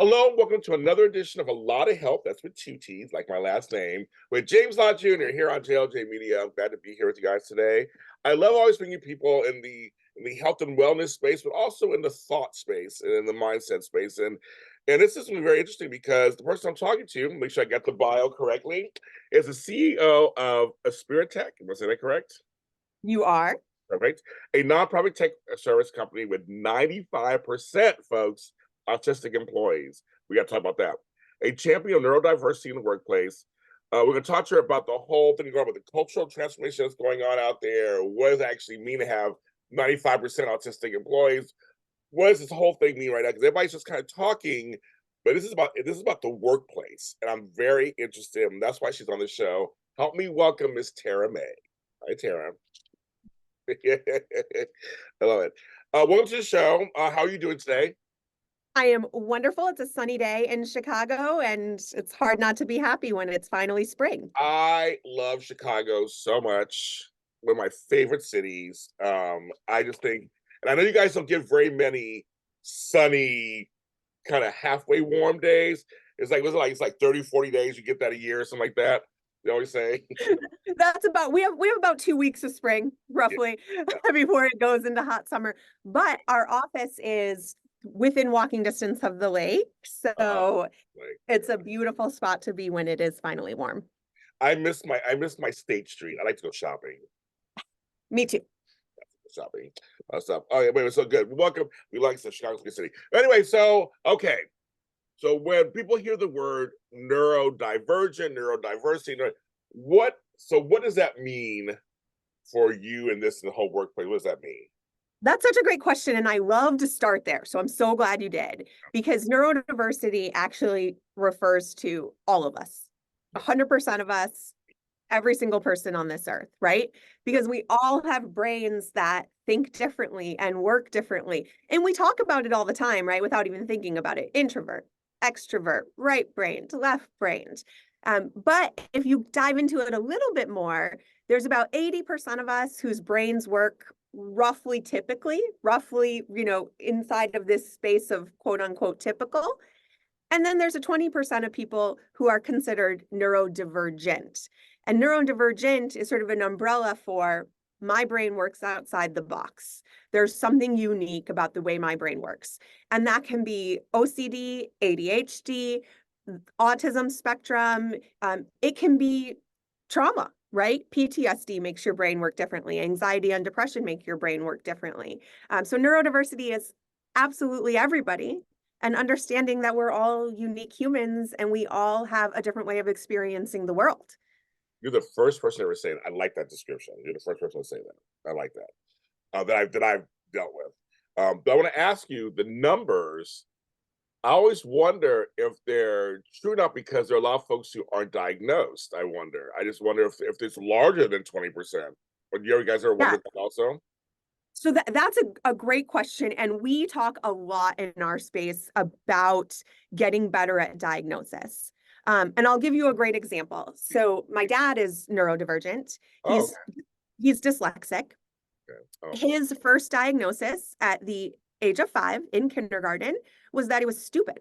Hello, and welcome to another edition of A Lot of Help. That's with two T's, like my last name, with James Lott Jr. here on JLJ Media. I'm glad to be here with you guys today. I love always bringing people in the health and wellness space, but also in the thought space and in the mindset space. And this is going to be very interesting because the person I'm talking to, make sure I got the bio correctly, is the CEO of Aspiritech. Am I saying that correct? You are? Perfect. A nonprofit tech service company with 95%, folks, autistic employees. We got to talk about that. A champion of neurodiversity in the workplace. We're going to talk to her about the whole thing going on with the cultural transformation that's going on out there. What does it actually mean to have 95% autistic employees? What does this whole thing mean right now? Because everybody's just kind of talking, but this is about the workplace, and I'm very interested, and that's why she's on the show. Help me welcome Miss Tara May. Hi, Tara. I love it. Welcome to the show. How are you doing today? I am wonderful. It's a sunny day in Chicago, and it's hard not to be happy when it's finally spring. I love Chicago so much. One of my favorite cities. I just think, and I know you guys don't get very many sunny, kind of halfway warm days. It's like 30, 40 days. You get that a year or something like that. They always say. That's about we have about 2 weeks of spring, roughly, Yeah. before it goes into hot summer. But our office is within walking distance of the lake, so Like, it's a beautiful spot to be when it is finally warm. I miss my State Street. I like to go shopping. Me too. Shopping stuff. Oh yeah, wait, so good. Welcome. We like Chicago's a good city. Anyway, so okay. So when people hear the word neurodivergent, neurodiversity, what does that mean for you in the whole workplace? What does that mean? That's such a great question, and I love to start there. So I'm so glad you did, because neurodiversity actually refers to all of us, 100% of us, every single person on this earth, right? Because we all have brains that think differently and work differently. And we talk about it all the time, right? Without even thinking about it. Introvert, extrovert, right-brained, left-brained. But if you dive into it a little bit more, there's about 80% of us whose brains work roughly roughly, inside of this space of quote unquote typical. And then there's a 20% of people who are considered neurodivergent. And neurodivergent is sort of an umbrella for my brain works outside the box. There's something unique about the way my brain works. And that can be OCD, ADHD, autism spectrum. It can be trauma, right? PTSD makes your brain work differently. Anxiety and depression make your brain work differently. So neurodiversity is absolutely everybody, and understanding that we're all unique humans and we all have a different way of experiencing the world. You're the first person ever saying I like that description. You're the first person to say that. I like that. That I've dealt with. But I want to ask you the numbers. I always wonder if they're true or not because there are a lot of folks who aren't diagnosed. I just wonder if it's larger than 20%. But you guys ever wondered that also? So that's a great question. And we talk a lot in our space about getting better at diagnosis. And I'll give you a great example. So my dad is neurodivergent. Oh, He's dyslexic. okay. Oh. His first diagnosis at the age of 5 in kindergarten was that he was stupid.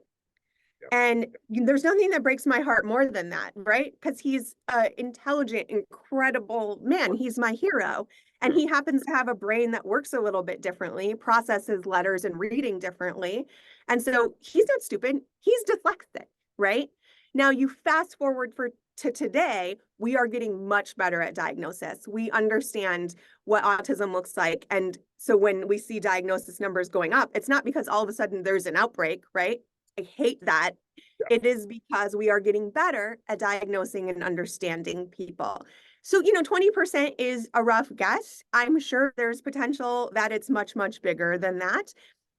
Yeah. And there's nothing that breaks my heart more than that, right? Because he's an intelligent, incredible man. He's my hero. And he happens to have a brain that works a little bit differently, processes letters and reading differently. And so he's not stupid. He's dyslexic, right? Now you fast forward to today, we are getting much better at diagnosis. We understand what autism looks like. And so when we see diagnosis numbers going up, it's not because all of a sudden there's an outbreak, right? I hate that. Yeah. It is because we are getting better at diagnosing and understanding people. So, 20% is a rough guess. I'm sure there's potential that it's much, much bigger than that.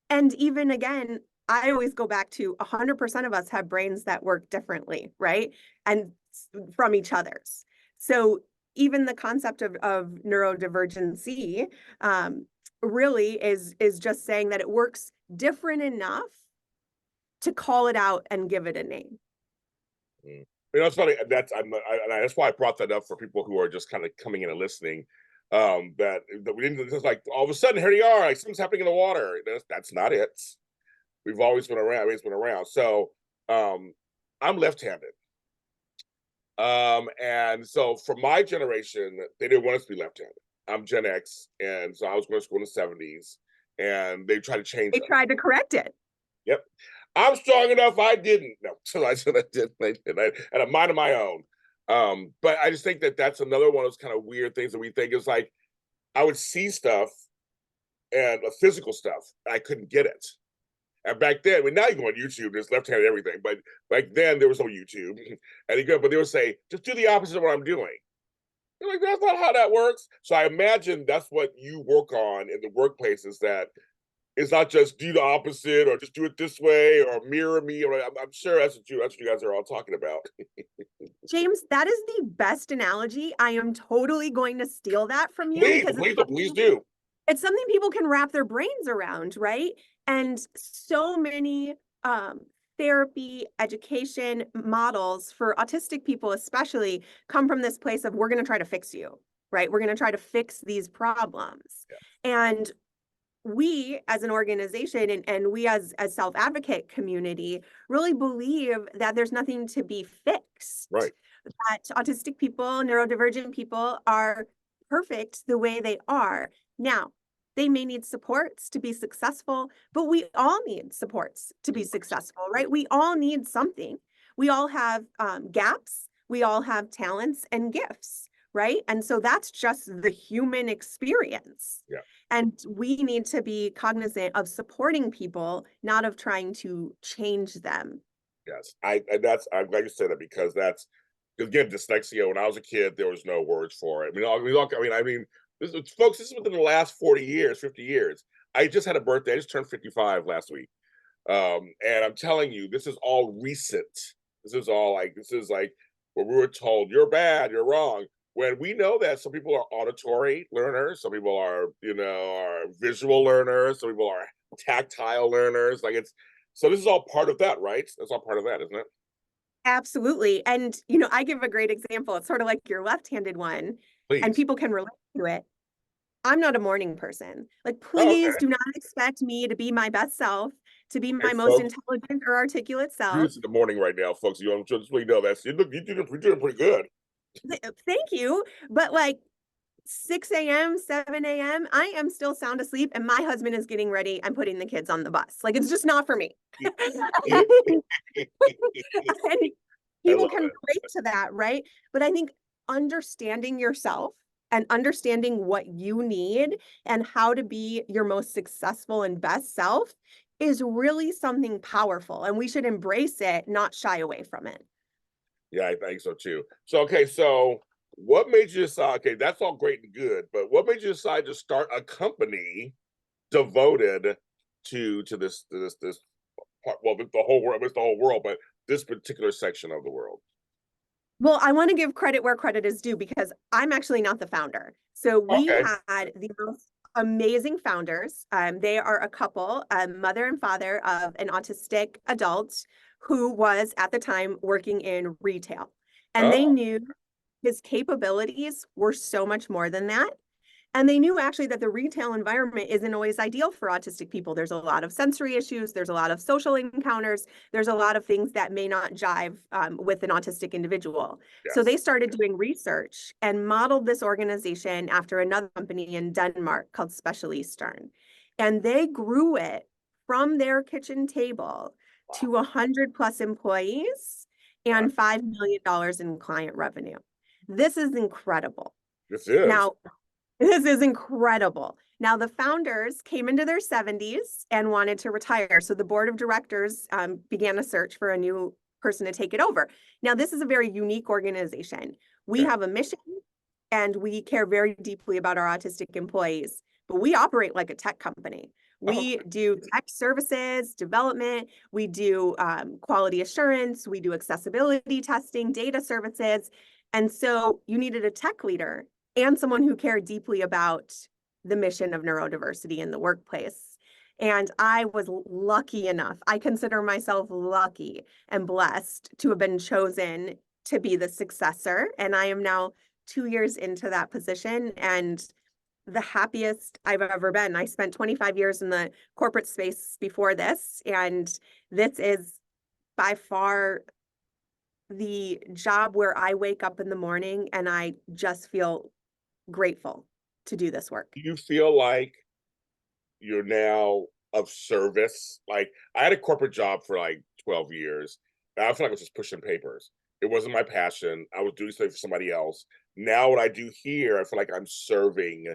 And even again, I always go back to 100% of us have brains that work differently, right? And from each other's. So even the concept of neurodivergency really is just saying that it works different enough to call it out and give it a name. It's funny. That's why I brought that up for people who are just kind of coming in and listening. That we didn't just like all of a sudden here they are, like something's happening in the water. That's not it. We've always been around. It's been around. So I'm left-handed. And so for my generation, they didn't want us to be left-handed. I'm Gen X, and so I was going to school in the 70s, and they tried to change They us. tried to correct it. Yep. I'm strong enough. I didn't. No, so I did. I had a mind of my own. But I just think that that's another one of those kind of weird things that we think is like, I would see stuff and physical stuff. I couldn't get it. And back then, I mean, now you go on YouTube, there's left-handed everything. But back then, there was no YouTube. And you go, but they would say, just do the opposite of what I'm doing. You're like, that's not how that works. So I imagine that's what you work on in the workplace, is that it's not just do the opposite or just do it this way or mirror me. Or I'm sure that's what you guys are all talking about. James, that is the best analogy. I am totally going to steal that from you because Please do. It's something people can wrap their brains around, right? And so many therapy, education models for autistic people especially come from this place of, we're going to try to fix you, right? We're going to try to fix these problems. Yeah. And we as an organization and we as self-advocate community really believe that there's nothing to be fixed. Right. That autistic people, neurodivergent people are perfect the way they are. Now, they may need supports to be successful, but we all need supports to be successful, right? We all need something. We all have gaps. We all have talents and gifts, right? And so that's just the human experience. Yeah. And we need to be cognizant of supporting people, not of trying to change them. Yes, I'm glad you said that, because that's, again, dyslexia. When I was a kid, there was no words for it. I mean, folks, this is within the last 40 years, 50 years. I just had a birthday. I just turned 55 last week. And I'm telling you, this is all recent. This is like where we were told, you're bad, you're wrong. When we know that some people are auditory learners, some people are visual learners, some people are tactile learners. So this is all part of that, right? That's all part of that, isn't it? Absolutely. And, I give a great example. It's sort of like your left-handed one, Please. and people can relate to it. I'm not a morning person. Like, Oh, please okay. do not expect me to be my best self, to be my Hey, most folks, intelligent or articulate you're self. just in the morning right now, folks. You just really know that. You're doing pretty good. Thank you. But like 6 a.m., 7 a.m., I am still sound asleep, and my husband is getting ready. I'm putting the kids on the bus. Like, it's just not for me. And people can relate to that, right? But I think understanding yourself and understanding what you need and how to be your most successful and best self is really something powerful. And we should embrace it, not shy away from it. Yeah, I think so too. So what made you decide? Okay, that's all great and good, but what made you decide to start a company devoted to this part? Well, it's the whole world, but this particular section of the world. Well, I want to give credit where credit is due, because I'm actually not the founder. So we had the most amazing founders. They are a couple, mother and father of an autistic adult who was at the time working in retail. And they knew his capabilities were so much more than that. And they knew actually that the retail environment isn't always ideal for autistic people. There's a lot of sensory issues. There's a lot of social encounters. There's a lot of things that may not jive with an autistic individual. Yes. So they started doing research and modeled this organization after another company in Denmark called Special Eastern. And they grew it from their kitchen table to 100+ employees and $5 million in client revenue. This is incredible. This is. Now, this is incredible. Now, the founders came into their 70s and wanted to retire. So the board of directors began a search for a new person to take it over. Now, this is a very unique organization. We have a mission, and we care very deeply about our autistic employees, but we operate like a tech company. We do tech services, development, we do quality assurance, we do accessibility testing, data services. And so you needed a tech leader and someone who cared deeply about the mission of neurodiversity in the workplace. And I was lucky enough, I consider myself lucky and blessed to have been chosen to be the successor. And I am now 2 years into that position. And the happiest I've ever been. I spent 25 years in the corporate space before this, and this is by far the job where I wake up in the morning and I just feel grateful to do this work. Do you feel like you're now of service? Like, I had a corporate job for like 12 years, and I feel like I was just pushing papers. It wasn't my passion. I was doing something for somebody else. Now what I do here, I feel like I'm serving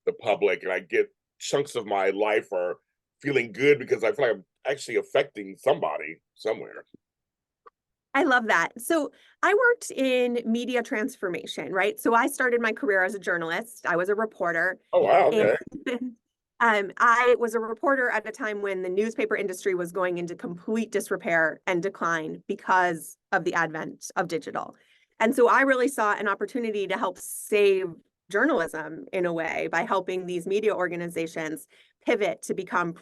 the public, and I get chunks of my life are feeling good because I feel like I'm actually affecting somebody somewhere. I love that. So I worked in media transformation, right? So I started my career as a journalist. I was a reporter. Oh wow, And okay. I was a reporter at a time when the newspaper industry was going into complete disrepair and decline because of the advent of digital. And so I really saw an opportunity to help save journalism in a way by helping these media organizations pivot to become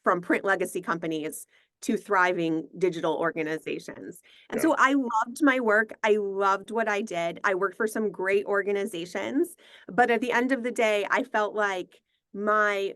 from print legacy companies to thriving digital organizations. And Yeah. so I loved my work. I loved what I did. I worked for some great organizations, but at the end of the day, I felt like my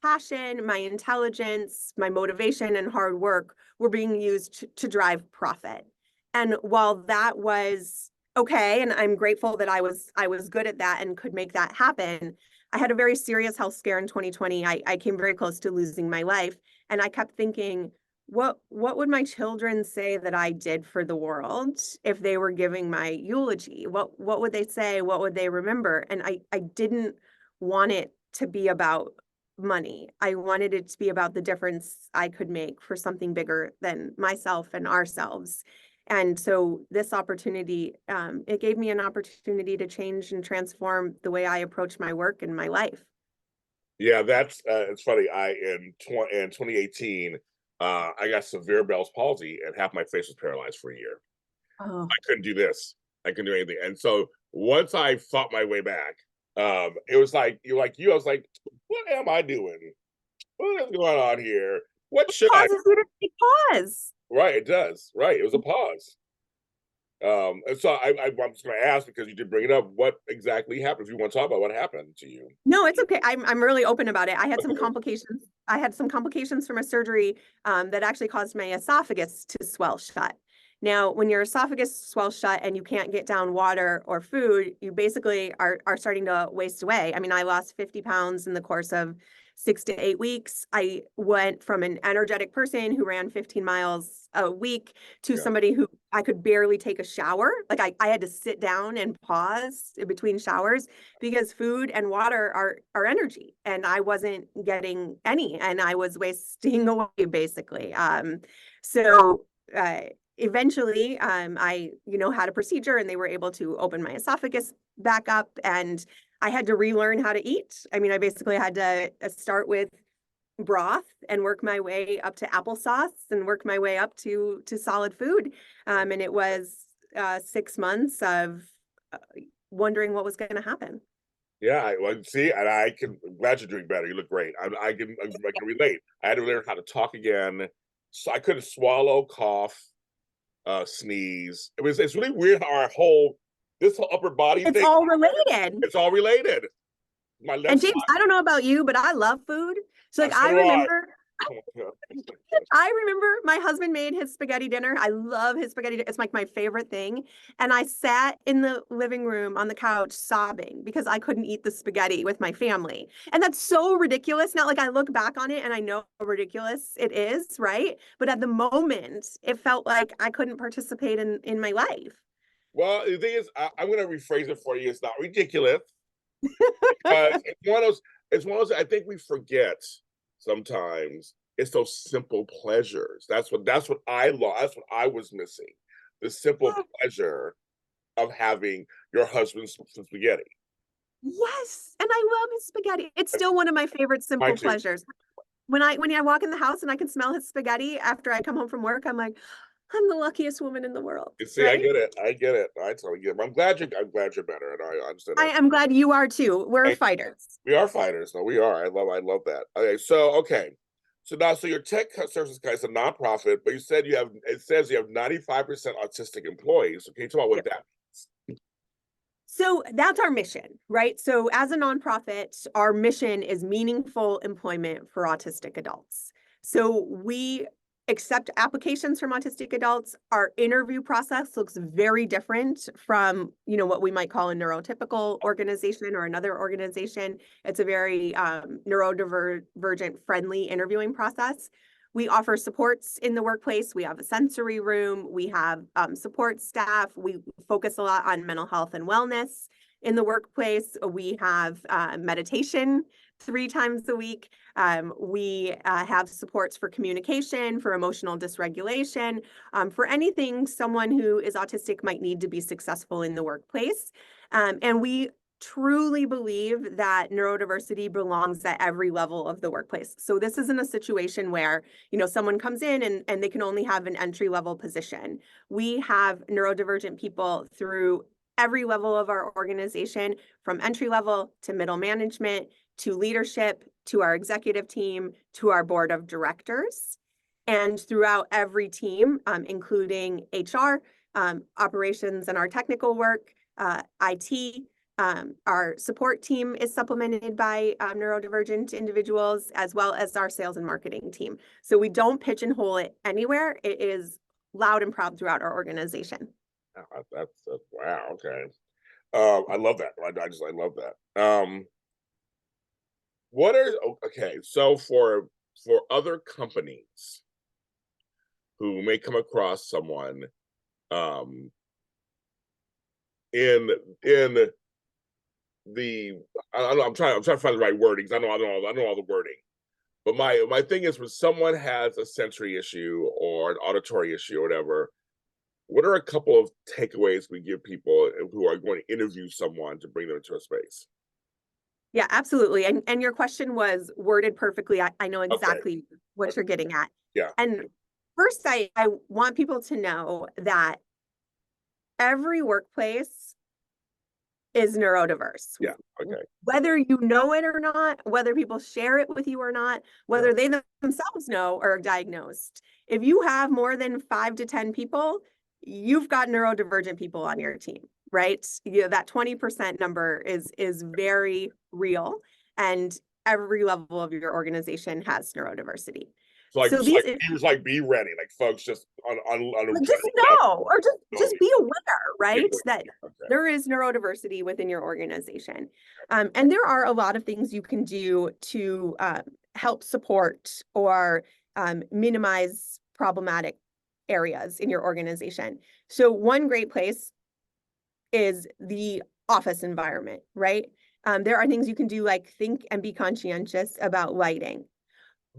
passion, my intelligence, my motivation, and hard work were being used to drive profit. And while that was okay, and I'm grateful that I was good at that and could make that happen, I had a very serious health scare in 2020. I came very close to losing my life, and I kept thinking, what would my children say that I did for the world if they were giving my eulogy? What would they say? What would they remember? And I didn't want it to be about money. I wanted it to be about the difference I could make for something bigger than myself and ourselves. And so this opportunity, it gave me an opportunity to change and transform the way I approach my work and my life. Yeah, that's it's funny. In 2018, I got severe Bell's palsy, and half my face was paralyzed for a year. Oh, I couldn't do this. I couldn't do anything. And so once I fought my way back, it was like you. I was like, what am I doing? What is going on here? What it should I? causes you to take pause. Right, it does. Right, it was a pause. And so I'm just going to ask, because you did bring it up, what exactly happened? If you want to talk about what happened to you. No, it's okay. I'm really open about it. I had some Okay. complications. I had some complications from a surgery that actually caused my esophagus to swell shut. Now, when your esophagus swells shut and you can't get down water or food, you basically are starting to waste away. I mean, I lost 50 pounds in the course of 6 to 8 weeks. I went from an energetic person who ran 15 miles a week to Yeah. somebody who I could barely take a shower. Like I had to sit down and pause in between showers because food and water are energy, and I wasn't getting any, and I was wasting away basically. So eventually, I had a procedure, and they were able to open my esophagus back up, and I had to relearn how to eat. I mean, I basically had to start with broth and work my way up to applesauce and work my way up to solid food. And it was 6 months of wondering what was going to happen. Yeah, well, see, and I'm glad you're doing better. You look great. I can relate. I had to learn how to talk again. So I couldn't swallow, cough, sneeze. It's really weird how this whole upper body It's thing, all related. it's all related. My And left James, I don't know about you, but I love food. So like side, so do I. Oh my God. I remember my husband made his spaghetti dinner. I love his spaghetti. It's like my favorite thing. And I sat in the living room on the couch sobbing because I couldn't eat the spaghetti with my family. And that's so ridiculous. Now, like I look back on it and I know how ridiculous it is, right? But at the moment, it felt like I couldn't participate in my life. Well, the thing is, I'm going to rephrase it for you. It's not ridiculous, because it's one of those. I think we forget sometimes. It's those simple pleasures. That's what I lost. That's what I was missing. The simple pleasure of having your husband's spaghetti. Yes. And I love his spaghetti. It's still one of my favorite Mine simple too. pleasures. When I walk in the house and I can smell his spaghetti after I come home from work, I'm like, I'm the luckiest woman in the world, You see, I right? get it. I get it. I totally get it. I'm glad you're better, and I understand I that. am glad you are too. We're fighters. We are fighters. No, we are. I love that. Okay. So now, your tech services guy is a nonprofit, but it says you have 95% autistic employees. So can you talk about what Yep. that So that's our mission, right? So as a nonprofit, our mission is meaningful employment for autistic adults. So we accept applications from autistic adults. Our interview process looks very different from, what we might call a neurotypical organization or another organization. It's a very neurodivergent friendly interviewing process. We offer supports in the workplace. We have a sensory room. We have support staff. We focus a lot on mental health and wellness in the workplace. We have meditation 3 times a week. We have supports for communication, for emotional dysregulation, for anything someone who is autistic might need to be successful in the workplace. And we truly believe that neurodiversity belongs at every level of the workplace. So this isn't a situation where, someone comes in and they can only have an entry-level position. We have neurodivergent people through every level of our organization, from entry level to middle management, to leadership, to our executive team, to our board of directors. And throughout every team, including HR, operations and our technical work, IT, our support team is supplemented by neurodivergent individuals, as well as our sales and marketing team. So we don't pigeonhole it anywhere. It is loud and proud throughout our organization. That's wow. Okay. I love that. I love that. Okay, so for other companies who may come across someone in the I don't know, I'm trying to find the right wording, because I know all the wording. But my thing is, when someone has a sensory issue or an auditory issue or whatever, what are a couple of takeaways we give people who are going to interview someone to bring them into a space? Yeah, absolutely. And your question was worded perfectly. I know exactly what you're getting at. Yeah. And first, I want people to know that every workplace is neurodiverse. Yeah. Okay. Whether you know it or not, whether people share it with you or not, whether they themselves know or are diagnosed. If you have more than 5 to 10 people, you've got neurodivergent people on your team, right? That 20% number is very real, and every level of your organization has neurodiversity. So So be ready, like folks, just just know, or just be aware, right? That okay. there is neurodiversity within your organization. And there are a lot of things you can do to help support or minimize problematic areas in your organization. So one great place is the office environment, right? There are things you can do, like think and be conscientious about lighting.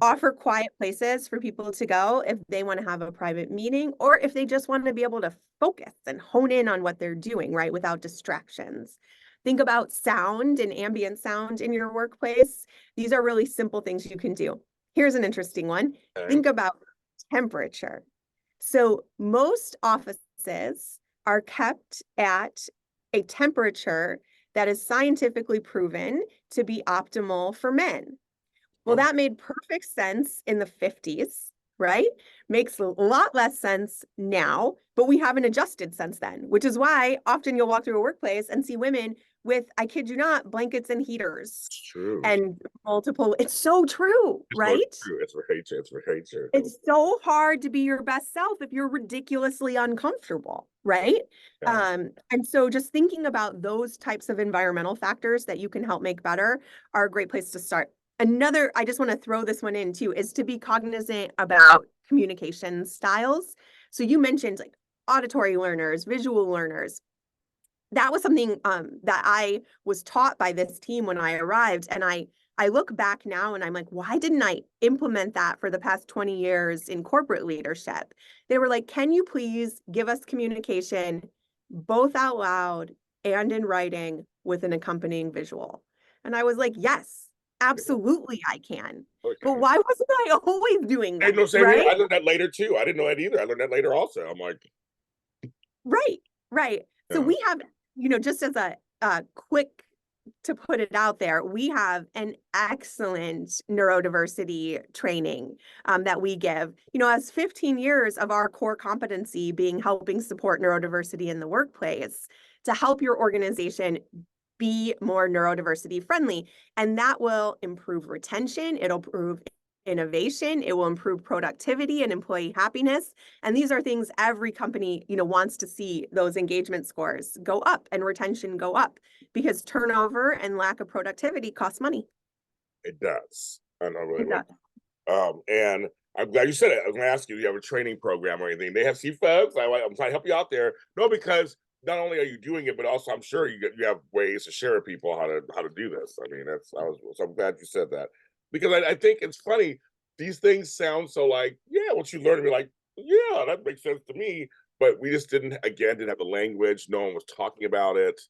Offer quiet places for people to go if they want to have a private meeting, or if they just want to be able to focus and hone in on what they're doing, right, without distractions. Think about sound and ambient sound in your workplace. These are really simple things you can do. Here's an interesting one. Okay. Think about temperature. So most offices are kept at a temperature that is scientifically proven to be optimal for men. Well, that made perfect sense in the 50s, right? Makes a lot less sense now, but we haven't adjusted since then, which is why often you'll walk through a workplace and see women with, I kid you not, blankets and heaters. It's true. And multiple, it's so true, right? It's very true. It's so hard to be your best self if you're ridiculously uncomfortable, right? Yeah. And so just thinking about those types of environmental factors that you can help make better are a great place to start. Another, I just want to throw this one in too, is to be cognizant about communication styles. So you mentioned like auditory learners, visual learners. That was something that I was taught by this team when I arrived. And I look back now and I'm like, why didn't I implement that for the past 20 years in corporate leadership? They were like, can you please give us communication both out loud and in writing with an accompanying visual? And I was like, yes. Absolutely, I can. Okay. But why wasn't I always doing that? Right? I learned that later too. I didn't know that either. I learned that later also. I'm like, right. Yeah. So we have, just as a quick to put it out there, we have an excellent neurodiversity training that we give. As 15 years of our core competency being helping support neurodiversity in the workplace. to help your organization be more neurodiversity friendly. And that will improve retention, it'll improve innovation, it will improve productivity and employee happiness. And these are things every company, wants to see those engagement scores go up and retention go up, because turnover and lack of productivity costs money. It does. I know really It does. And I'm glad you said it. I was going to ask you, do you have a training program or anything? They have, see, folks, I'm trying to help you out there. No, because not only are you doing it, but also I'm sure you have ways to share with people how to do this. I mean, so I'm glad you said that, because I think it's funny. These things sound so like, yeah, what you learn to be like, yeah, that makes sense to me. But we just didn't have the language. No one was talking about it.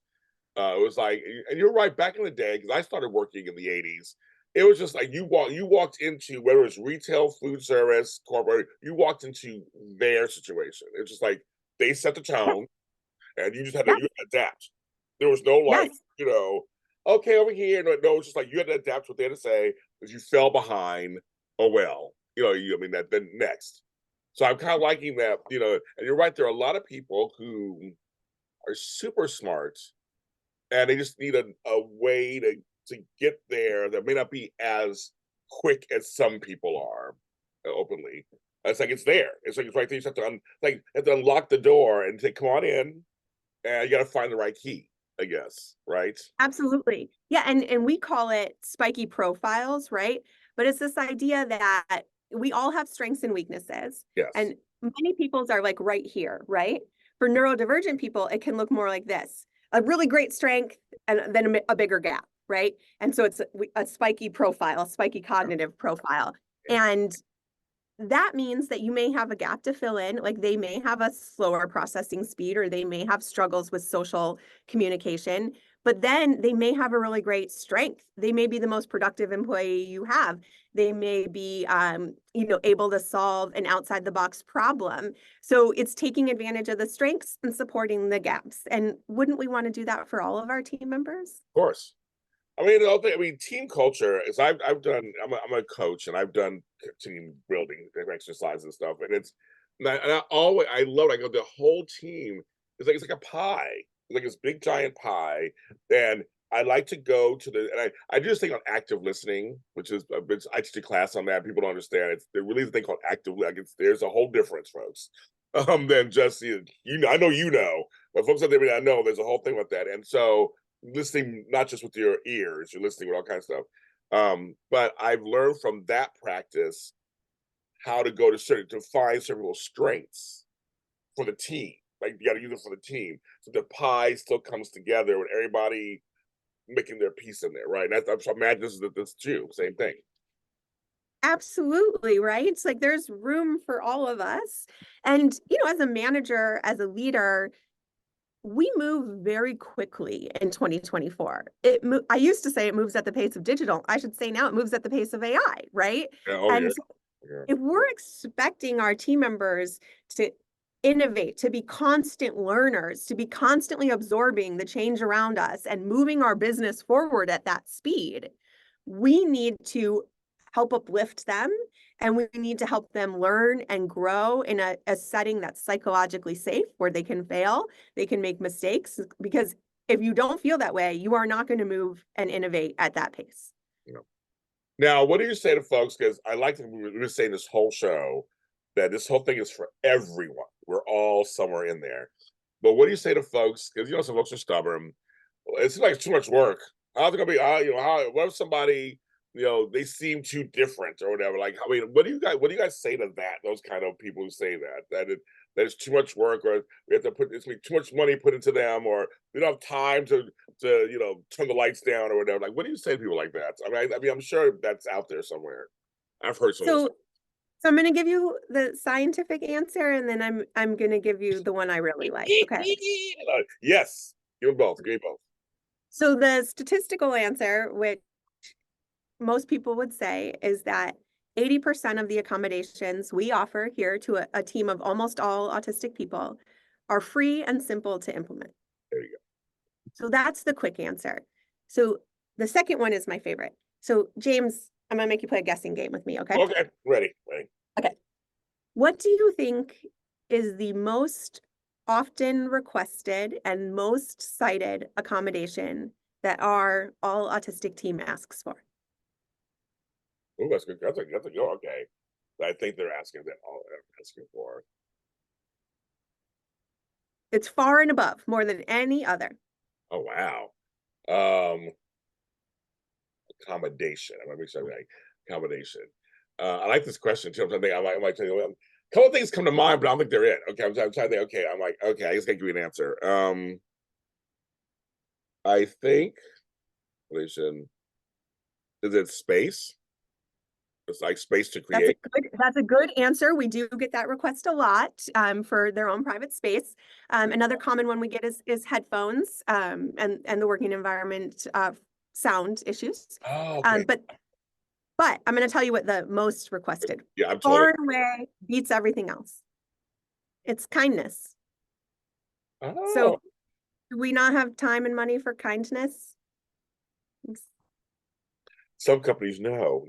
It was like, and you're right, back in the day, because I started working in the 80s, it was just like you walked into, whether it was retail, food service, corporate, you walked into their situation. It's just like they set the tone, and you just had to, Yes. you had to adapt. There was no like, Yes. Okay, over here. No, it's just like you had to adapt what they had to say, because you fell behind. Oh well, I mean that then next. So I'm kind of liking that, and you're right, there are a lot of people who are super smart, and they just need a way to get there that may not be as quick as some people are openly. It's like it's there. It's like it's right there. You just have to unlock the door and say, "Come on in," and you got to find the right key, I guess. Right? Absolutely. Yeah, and we call it spiky profiles, right? But it's this idea that we all have strengths and weaknesses. Yes. And many people's are like right here, right? For neurodivergent people, it can look more like this: a really great strength and then a bigger gap, right? And so it's a spiky profile, a spiky cognitive profile. Yeah. And that means that you may have a gap to fill in, like they may have a slower processing speed, or they may have struggles with social communication, but then they may have a really great strength. They may be the most productive employee you have. They may be, able to solve an outside the box problem. So it's taking advantage of the strengths and supporting the gaps. And wouldn't we want to do that for all of our team members? Of course. I mean, the whole thing, team culture is I've done. I'm a coach, and I've done team building exercises and stuff. And I love it. I go, the whole team is like, it's like a pie, it's like this big giant pie. And I like to go to and I do this thing on active listening, which is I teach a class on that. People don't understand it. There really is a thing called active. Like there's a whole difference, folks. Than just I know but folks out there may not know. There's a whole thing with that, and so listening not just with your ears, you're listening with all kinds of stuff. But I've learned from that practice how to go to find certain little strengths for the team. Like you got to use it for the team, so the pie still comes together with everybody making their piece in there, right? And I'm so imagine this is true, same thing. Absolutely, right? It's like there's room for all of us. And, as a manager, as a leader, we move very quickly in 2024. I used to say it moves at the pace of digital. I should say now it moves at the pace of AI, right? Yeah, oh And yeah. so if we're expecting our team members to innovate, to be constant learners, to be constantly absorbing the change around us and moving our business forward at that speed, we need to help uplift them, and we need to help them learn and grow in a setting that's psychologically safe, where they can fail, they can make mistakes, because if you don't feel that way, you are not going to move and innovate at that pace. Yeah. Now, what do you say to folks? Because I like to, we were saying this whole show that this whole thing is for everyone. We're all somewhere in there. But what do you say to folks? Because some folks are stubborn. It's like too much work. How's it gonna be? What if somebody, they seem too different or whatever? Like, I mean, what do you guys say to that? Those kind of people who say that that it's too much work, or we have to it's too much money put into them, or we don't have time to turn the lights down or whatever. Like, what do you say to people like that? I mean, I'm sure that's out there somewhere. I've heard some. So I'm going to give you the scientific answer, and then I'm going to give you the one I really like. Okay. Yes, give them both. Give both. So the statistical answer, which most people would say, is that 80% of the accommodations we offer here to a team of almost all autistic people are free and simple to implement. There you go. So that's the quick answer. So the second one is my favorite. So James, I'm going to make you play a guessing game with me, okay? Okay, ready. Okay. What do you think is the most often requested and most cited accommodation that our all autistic team asks for? Oh, that's good. That's a good. Okay. I think they're asking that all they're asking for. It's far and above, more than any other. Oh wow. Um, accommodation. I'm gonna make sure I'm like accommodation. I like this question too. I might tell you. A couple of things come to mind, but I don't think they're it. Okay, I'm trying to think. Okay, I'm like, okay, I just gotta give you an answer. I think relation is it space? It's like space to create. That's a good answer. We do get that request a lot for their own private space. Another common one we get is headphones and the working environment sound issues. Oh, okay. But I'm going to tell you what the most requested Yeah, I'm far totally. and away beats everything else. It's kindness. So Oh, do we not have time and money for kindness? some companies no.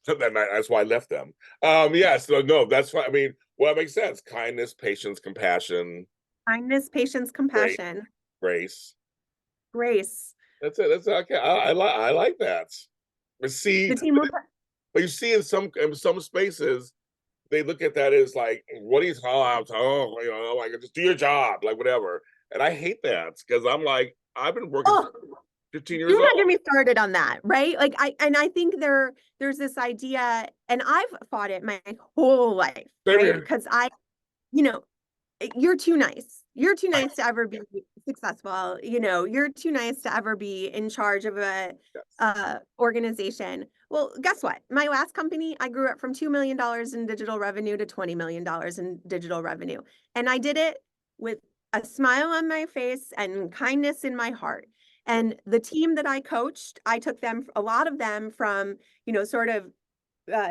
That's why I left them. Yes, no, that's fine. I mean, well, that makes sense. Kindness, patience, compassion, Kindness, patience, grace, compassion, grace. grace. That's it. That's okay. I like that. But see, The team will but you see in some spaces, they look at that as like, what are you talking about? Oh, like just do your job, like whatever. And I hate that because I'm like, I've been working Oh, since 15 years do not old. get me started on that, right? Like I think there's this idea, and I've fought it my whole life, Same right? here. Because you know, you're too nice. You're too nice to ever be successful. You're too nice to ever be in charge of a Yes. organization. Well, guess what? My last company, I grew up from $2 million in digital revenue to $20 million in digital revenue. And I did it with a smile on my face and kindness in my heart. And the team that I coached, I took them, a lot of them from, sort of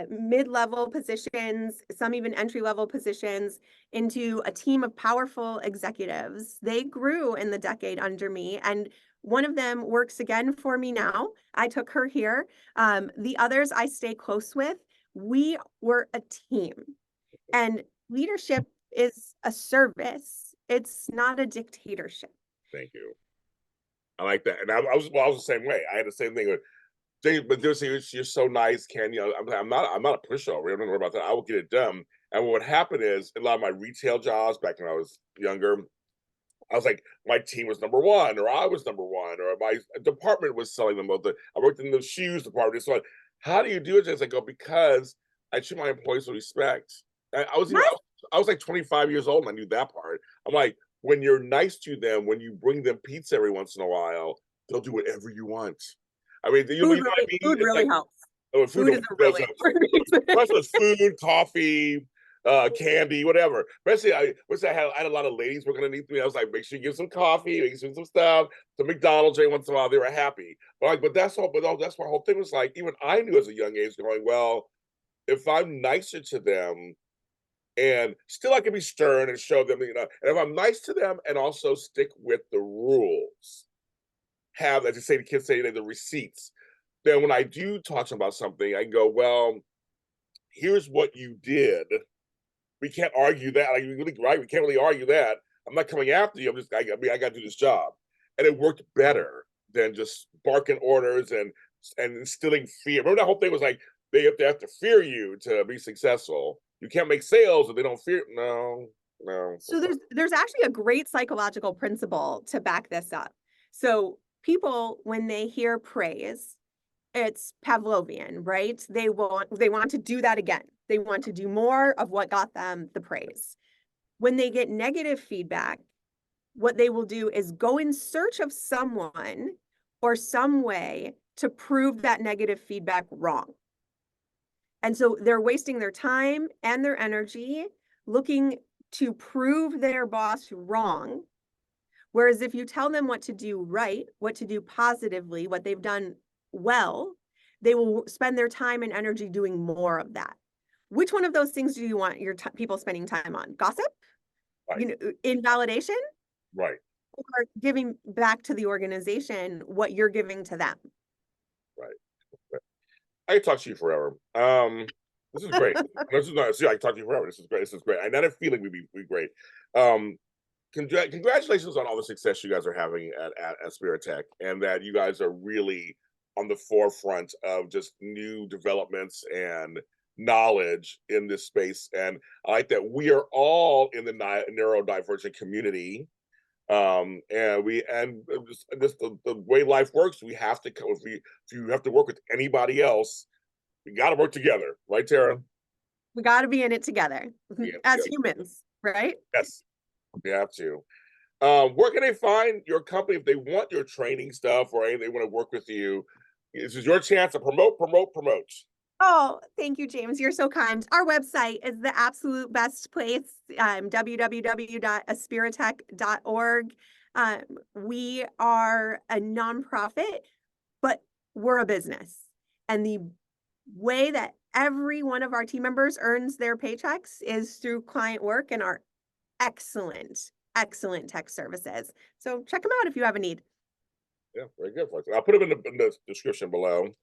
mid-level positions, some even entry-level positions, into a team of powerful executives. They grew in the decade under me, and one of them works again for me now. I took her here. The others I stay close with. We were a team, and leadership is a service. It's not a dictatorship. Thank you. I like that. And I was the same way. I had the same thing with James, but they're saying you're so nice, Ken. I'm not a pushover. Don't worry about that. I will get it done. And what would happen is a lot of my retail jobs back when I was younger, I was like, my team was number one, or I was number one, or my department was selling the most. I worked in the shoes department. So, how do you do it? James? I go, because I treat my employees with respect. Yes. I was like 25 years old and I knew that part. I'm like, when you're nice to them, when you bring them pizza every once in a while, they'll do whatever you want. I mean, you know what I mean? Food It's really like, helps. oh, Food is a really important rest reason. was food, coffee, candy, whatever. Especially, I had a lot of ladies working underneath me. I was like, make sure you give some coffee, make some stuff, some McDonald's every once in a while. They were happy. But that's all. But that's my whole thing was like, even I knew as a young age, going, well, if I'm nicer to them, and still I can be stern and show them, and if I'm nice to them and also stick with the rules, have, as you say, the kids say, the receipts. Then when I do talk to them about something, I go, well, here's what you did. We can't argue that. Like, really, right? We can't really argue that. I'm not coming after you. I got to do this job, and it worked better than just barking orders and instilling fear. Remember that whole thing was like they have to fear you to be successful. You can't make sales if they don't fear. No, no. So there's actually a great psychological principle to back this up. So people, when they hear praise, it's Pavlovian, right? They want to do that again. They want to do more of what got them the praise. When they get negative feedback, what they will do is go in search of someone or some way to prove that negative feedback wrong. And so they're wasting their time and their energy looking to prove their boss wrong. Whereas if you tell them what to do right, what to do positively, what they've done well, they will spend their time and energy doing more of that. Which one of those things do you want your people spending time on? Gossip? Right, Invalidation? right, Or giving back to the organization what you're giving to them? right. I could talk to you forever. This is great. This is not. See, I can talk to you forever. This is great. This is great. And that feeling would be great. Um, congratulations on all the success you guys are having at Aspiritech, and that you guys are really on the forefront of just new developments and knowledge in this space. And I like that we are all in the neurodivergent community. And just the way life works, we have to, if you have to work with anybody else, we got to work together, right, Tara? We got to be in it together as humans, right? Yes, we have to. Where can they find your company if they want your training stuff or they want to work with you? This is your chance to promote. Oh, thank you, James. You're so kind. Our website is the absolute best place, www.aspiritech.org. We are a nonprofit, but we're a business. And the way that every one of our team members earns their paychecks is through client work and our excellent tech services. So check them out if you have a need. Yeah, very good. I'll put them in the description below.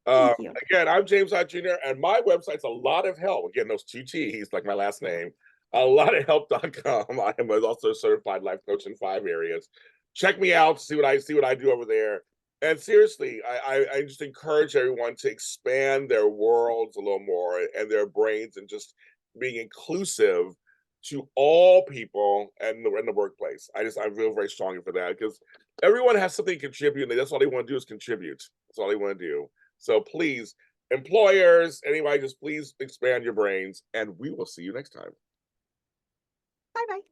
Thank you. Again, I'm James Lott Jr. and my website's a lot of help. Again, those 2 T's, like my last name, a lot of help.com. I am also a certified life coach in 5 areas. Check me out, see what I do over there. And seriously, I just encourage everyone to expand their worlds a little more and their brains, and just being inclusive to all people in the workplace. I feel very strongly for that, because everyone has something to contribute, and that's all they want to do is contribute. That's all they want to do. So please, employers, anybody, just please expand your brains, and we will see you next time. Bye-bye.